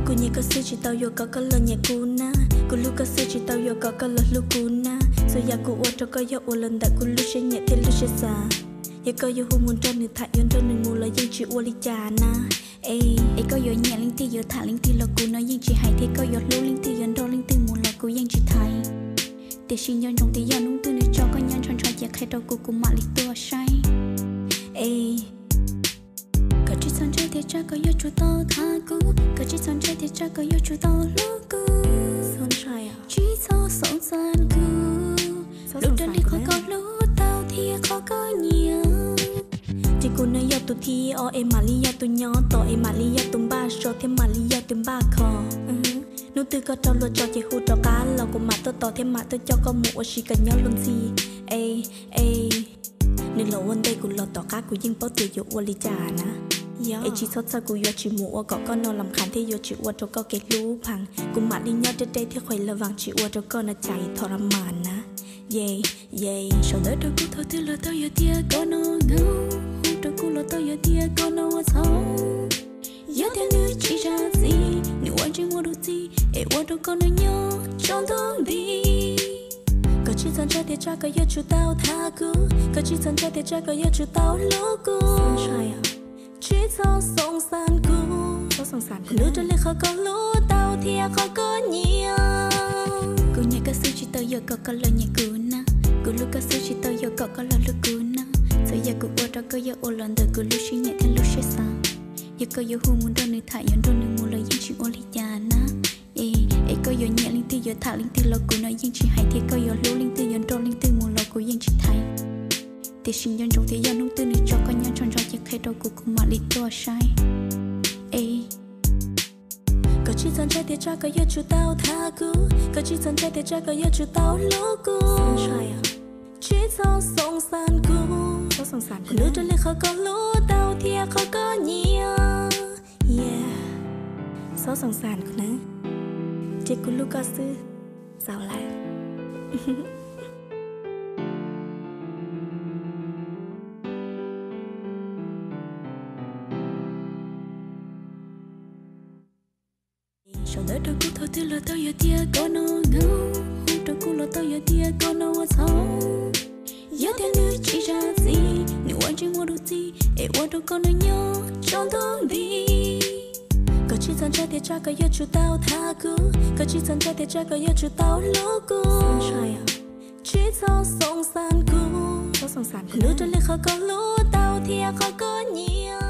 Cô nhẹ có sư chỉ tao yo có lời nhẹ cô na. Cô lu có sư chỉ tao yo có lời lu cô na. Rồi ya cô ua cho có yo ua lần đã cô lu sẽ nhẹ thì lu sẽ xa. Ya có yo hu muốn cho nữ thải yon cho nữ mù là dân chỉ ua li cha na. Ê có yo nhẹ linh ti yo thả linh ti là cô nói dân chỉ hay thế có yo lu linh ti yon đo linh ti mù là cô dân chỉ thay. Để xin yon trong ti yo nung tu nữ cho có nhân tròn tròn chẹt hay đâu cô mà li tua say. Ê có chỉ son chơi thì cha có yo chu tao tha cú. Có chỉ son chơi thì cha có yo chu tao lu cú. Son chơi à? Chỉ sao son san cú. Lúc đó đi khó có lúc tao thì khó có nhiều. Chỉ cô nói yo tu thi o em mà li yo tu nhỏ to em mà li yo tu ba so thêm mà li yo tu ba kho. Nếu từ có trâu lo cho chị hút cho cá lâu của mặt tôi to thêm mặt tôi cho con mũ chỉ cần nhau luôn gì. Ê nên lâu anh đây cũng lo tỏ cá của dân bao tiền yo ua li cha na. Ê chỉ sót xa của yo chỉ mũ có con nó làm khán thế yo chỉ ua cho con cái lú phẳng. Cùng mặt đi nhau trên đây thì khỏe là vàng chỉ ua cho con là chạy thọ làm màn na. Yeah sau đó đâu cũng thôi thứ lo tao yo tia con nó ngâu. Đâu cũng lo tao yo tia con nó xấu. Giờ theo nữ chỉ ra gì, nữ anh chỉ muốn được gì, em muốn đâu con nói nhớ trong tương đi. Có chỉ dần cho thế cha có yêu chú tao tha cứ, có chỉ dần cho thế cha có yêu chú tao lú cứ. Chỉ sao song san cứ, nữ trên lệ khó có lú tao thì khó có nhiều. Cô nhẹ có sư chỉ tao giờ có lời nhẹ cứ na, cô lu có sư chỉ tao giờ có lời lu cứ na. Giờ giờ cô qua đó có giờ ô lần đời cô lu chỉ nhẹ thêm lu sẽ sao. Giờ có yo hu muốn đón nữ thải yon đón nữ mù là dân chỉ ôn li cha na. Ê có yo nhẹ linh ti yo thả linh ti là cô nói dân chỉ hay thế có yo lu linh ti yon đón linh ti mù là cô dân chỉ thay. Để xin yon trong thế gian nung tư nữ cho con nhân tròn tròn chỉ khai đầu cô mà li tua sai. Ê có chỉ dần trái thế cha có yo chú tao tha cứ, có chỉ dần trái thế cha có yo chú tao lú cứ. Chỉ sao song san cứ. Nữ trên lệ khó có lú tao thì khó có nhiều. Số song sàn của nó chỉ có lúc có sư sao lại. Sau đó đâu cũng thôi thứ lo tao yo tia con nó ngâu. Đâu cũng lo tao yo tia con nó xấu. Giờ theo nữ chỉ ra gì, nữ anh chỉ muốn được gì, em muốn đâu con nói nhớ trong tương đi. Có chỉ dần cho thế cha có yêu chú tao tha cứ, có chỉ dần cho thế cha có yêu chú tao lú cứ. Chỉ sao song san cứ, nữ trên lệ khó có lú tao thì khó có nhiều.